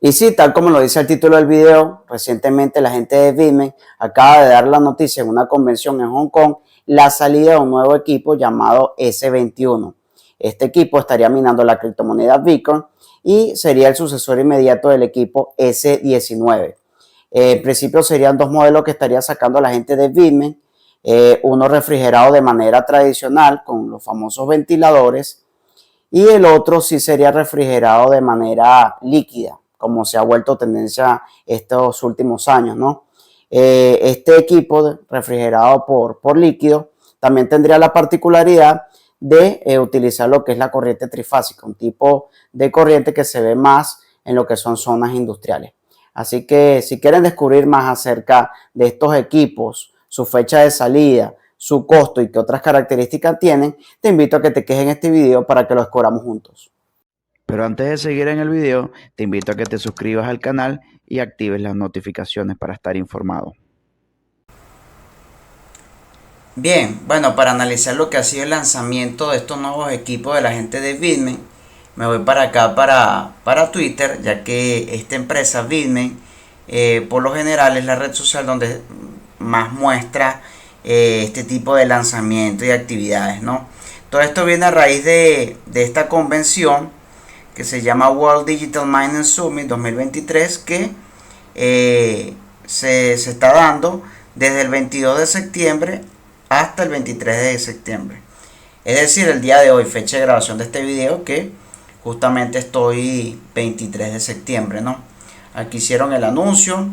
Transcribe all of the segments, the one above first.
Y sí, tal como lo dice el título del video, recientemente la gente de Bitmain acaba de dar la noticia en una convención en Hong Kong la salida de un nuevo equipo llamado S21. Este equipo estaría minando la criptomoneda Bitcoin y sería el sucesor inmediato del equipo S19. En principio serían dos modelos que estaría sacando la gente de Bitmain, uno refrigerado de manera tradicional con los famosos ventiladores y el otro sí sería refrigerado de manera líquida, como se ha vuelto tendencia estos últimos años, ¿no? Este equipo refrigerado por líquido también tendría la particularidad de utilizar lo que es la corriente trifásica, un tipo de corriente que se ve más en lo que son zonas industriales. Así que si quieren descubrir más acerca de estos equipos, su fecha de salida, su costo y qué otras características tienen, te invito a que te quedes en este video para que lo descubramos juntos. Pero antes de seguir en el video, te invito a que te suscribas al canal y actives las notificaciones para estar informado. Bien, bueno, para analizar lo que ha sido el lanzamiento de estos nuevos equipos de la gente de Bitmain, me voy para acá para Twitter, ya que esta empresa Bitmain, por lo general es la red social donde más muestra este tipo de lanzamiento y actividades, ¿no? Todo esto viene a raíz de esta convención que se llama World Digital Mining Summit 2023, que se está dando desde el 22 de septiembre hasta el 23 de septiembre. Es decir, el día de hoy, fecha de grabación de este video, que justamente estoy 23 de septiembre, ¿no? Aquí hicieron el anuncio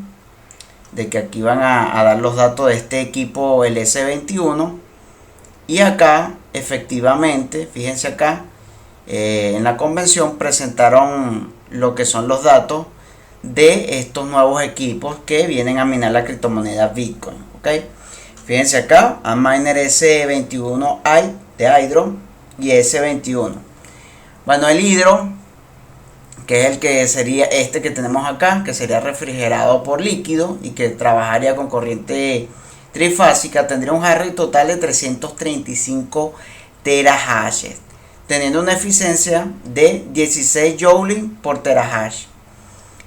de que aquí van a dar los datos de este equipo, el S21. Y acá, efectivamente, fíjense acá, en la convención presentaron lo que son los datos de estos nuevos equipos que vienen a minar la criptomoneda Bitcoin, ¿ok? Fíjense acá, Antminer S21i de Hydro y S21. Bueno, el Hydro, que es el que sería este que tenemos acá, que sería refrigerado por líquido y que trabajaría con corriente trifásica, tendría un hash rate total de 335 terahashes, teniendo una eficiencia de 16 joules por terahash.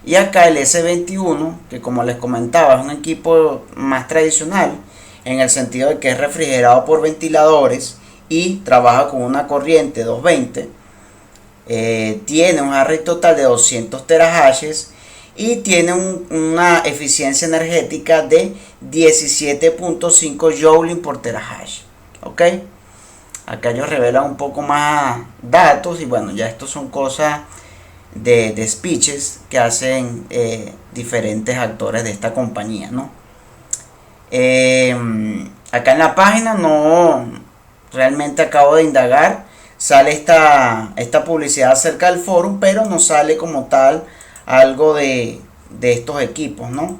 Y acá el S21, que como les comentaba es un equipo más tradicional, en el sentido de que es refrigerado por ventiladores y trabaja con una corriente 220, tiene un hash rate total de 200 terahashes y tiene una eficiencia energética de 17.5 joules por terahash, ¿ok? Acá ellos revelan un poco más datos y bueno, ya estos son cosas de speeches que hacen diferentes actores de esta compañía, ¿no? Acá en la página no realmente acabo de indagar, sale esta publicidad acerca del foro, pero no sale como tal algo de estos equipos, ¿no?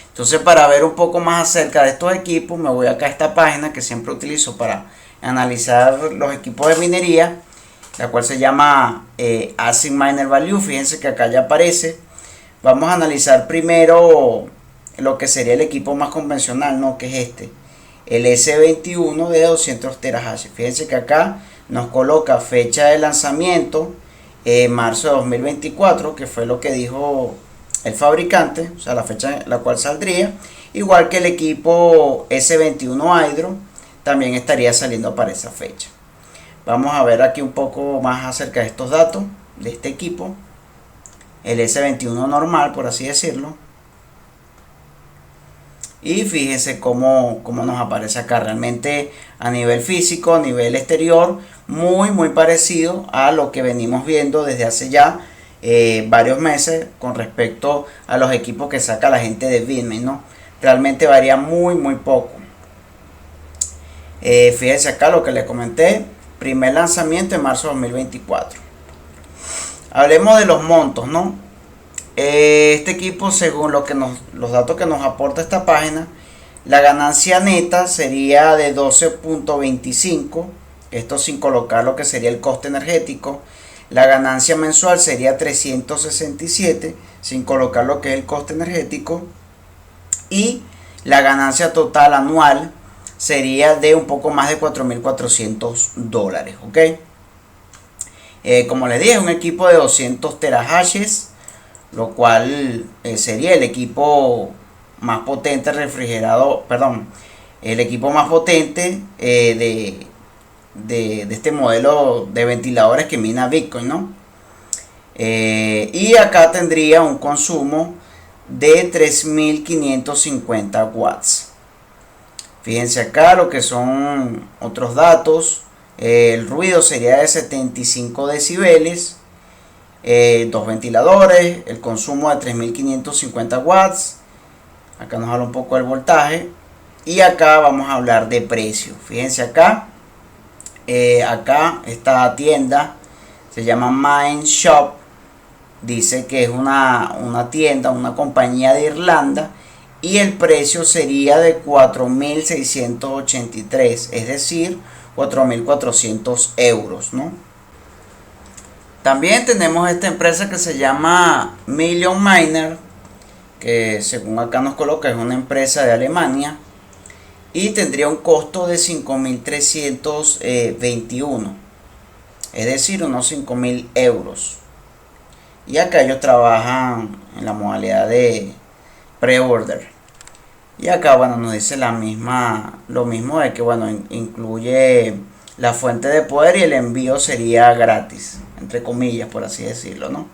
Entonces, para ver un poco más acerca de estos equipos, me voy acá a esta página que siempre utilizo para analizar los equipos de minería, la cual se llama Asset Miner Value. Fíjense que acá ya aparece. Vamos a analizar primero lo que sería el equipo más convencional, ¿no? Que es este, el S21 de 200 terahashes. Fíjense que acá nos coloca fecha de lanzamiento, marzo de 2024, que fue lo que dijo el fabricante, o sea, la fecha en la cual saldría, igual que el equipo S21 Hydro también estaría saliendo para esa fecha. Vamos a ver aquí un poco más acerca de estos datos de este equipo, el S21 normal, por así decirlo. Y fíjense cómo nos aparece acá, realmente a nivel físico, a nivel exterior, muy parecido a lo que venimos viendo desde hace ya varios meses con respecto a los equipos que saca la gente de Bitmain, ¿no? Realmente varía muy poco. Fíjense acá lo que les comenté, primer lanzamiento en marzo de 2024. Hablemos de los montos, ¿no? Este equipo, según los datos que nos aporta esta página, la ganancia neta sería de 12.25, esto sin colocar lo que sería el coste energético. La ganancia mensual sería 367, sin colocar lo que es el coste energético. Y la ganancia total anual sería de un poco más de $4.400, ¿ok? Como les dije, un equipo de 200 terahashes lo cual sería el equipo más potente refrigerado, perdón, el equipo más potente de este modelo de ventiladores que mina Bitcoin, ¿no? Y acá tendría un consumo de 3550 watts. Fíjense acá lo que son otros datos. El ruido sería de 75 decibeles. Dos ventiladores. El consumo de 3550 watts. Acá nos habla un poco del voltaje. Y acá vamos a hablar de precio. Fíjense acá. Acá esta tienda se llama Mind Shop. Dice que es una tienda, una compañía de Irlanda. Y el precio sería de 4.683, es decir, 4.400 euros, ¿no? También tenemos esta empresa que se llama Million Miner, que según acá nos coloca es una empresa de Alemania y tendría un costo de 5.321, es decir, unos 5.000 euros. Y acá ellos trabajan en la modalidad de pre-order. Y acá, bueno, nos dice lo mismo de que, bueno, incluye la fuente de poder y el envío sería gratis, entre comillas, por así decirlo, ¿no?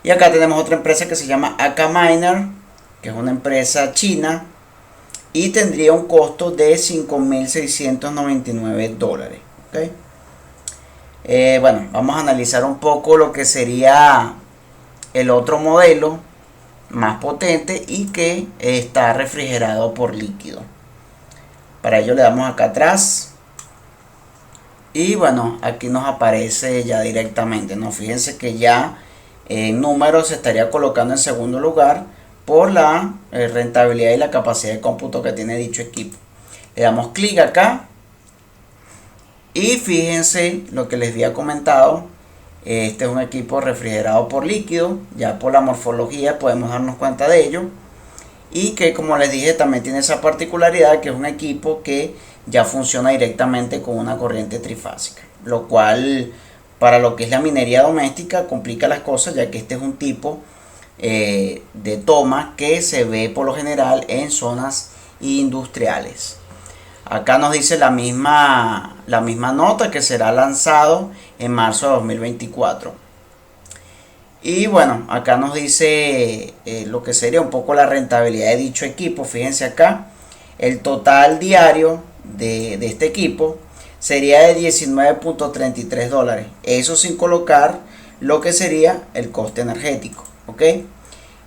Y acá tenemos otra empresa que se llama AK Miner, que es una empresa china y tendría un costo de 5.699 dólares, ¿ok? Bueno, vamos a analizar un poco lo que sería el otro modelo más potente y que está refrigerado por líquido. Para ello le damos acá atrás y bueno, aquí nos aparece ya directamente, ¿no? Fíjense que ya en números se estaría colocando en segundo lugar por la rentabilidad y la capacidad de cómputo que tiene dicho equipo. Le damos clic acá y fíjense lo que les había comentado. Este es un equipo refrigerado por líquido, ya por la morfología podemos darnos cuenta de ello. Y que, como les dije, también tiene esa particularidad que es un equipo que ya funciona directamente con una corriente trifásica, lo cual para lo que es la minería doméstica complica las cosas, ya que este es un tipo de toma que se ve por lo general en zonas industriales. Acá nos dice la misma nota que será lanzado en marzo de 2024. Y bueno, acá nos dice lo que sería un poco la rentabilidad de dicho equipo. Fíjense acá, el total diario de este equipo sería de 19.33 dólares. Eso sin colocar lo que sería el coste energético, ¿ok?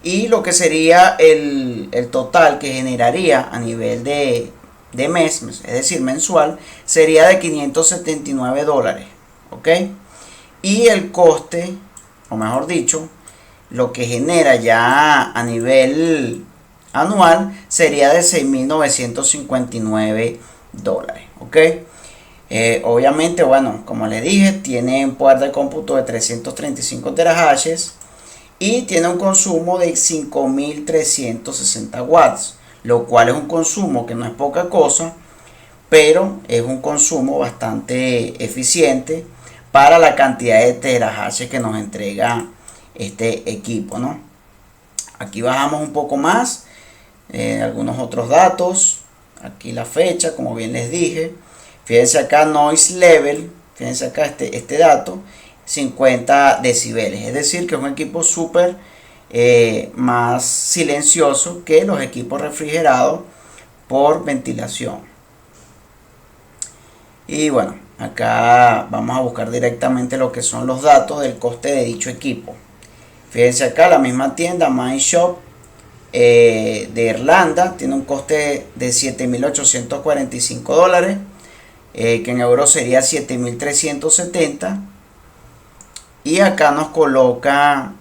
Y lo que sería el total que generaría a nivel de mes, es decir, mensual, sería de 579 dólares, ¿ok? Y el coste, o mejor dicho, lo que genera ya a nivel anual sería de 6.959 dólares, ¿ok? Obviamente, bueno, como les dije, tiene un poder de cómputo de 335 terahashes y tiene un consumo de 5.360 watts, lo cual es un consumo que no es poca cosa, pero es un consumo bastante eficiente para la cantidad de terahashes que nos entrega este equipo, ¿no? Aquí bajamos un poco más, algunos otros datos, aquí la fecha, como bien les dije. Fíjense acá noise level, fíjense acá este dato, 50 decibeles, es decir que es un equipo súper más silencioso que los equipos refrigerados por ventilación. Y bueno, acá vamos a buscar directamente lo que son los datos del coste de dicho equipo. Fíjense acá, la misma tienda Mind Shop de Irlanda tiene un coste de 7.845 dólares, que en euros sería 7.370. Y acá nos coloca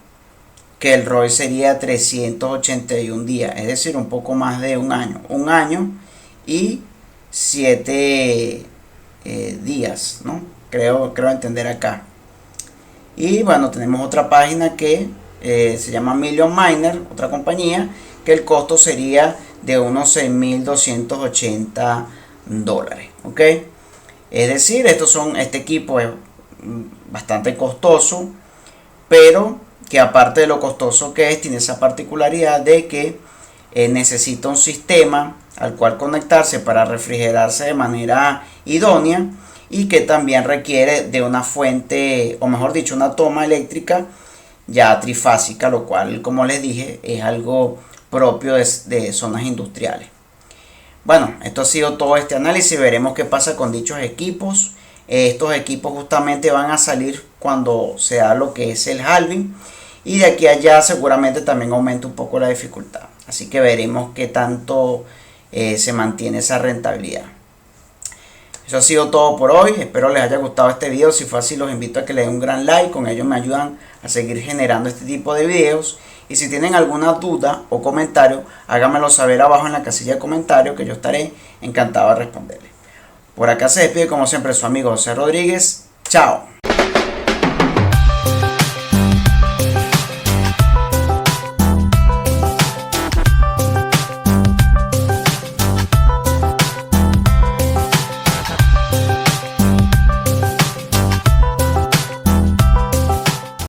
que el ROI sería 381 días, es decir, un poco más de un año y 7 días, ¿no? Creo entender acá. Y bueno, tenemos otra página que se llama Million Miner, otra compañía, que el costo sería de unos 6.280 dólares, ¿ok? Es decir, este equipo es bastante costoso, pero que aparte de lo costoso que es, tiene esa particularidad de que necesita un sistema al cual conectarse para refrigerarse de manera idónea y que también requiere de una fuente, o mejor dicho, una toma eléctrica ya trifásica, lo cual, como les dije, es algo propio de zonas industriales. Bueno, esto ha sido todo este análisis. Veremos qué pasa con dichos equipos. Estos equipos justamente van a salir cuando se da lo que es el halving, y de aquí a allá seguramente también aumenta un poco la dificultad. Así que veremos qué tanto se mantiene esa rentabilidad. Eso ha sido todo por hoy. Espero les haya gustado este video. Si fue así, los invito a que le den un gran like. Con ello me ayudan a seguir generando este tipo de videos. Y si tienen alguna duda o comentario, háganmelo saber abajo en la casilla de comentarios, que yo estaré encantado de responderles. Por acá se despide como siempre su amigo José Rodríguez. Chao.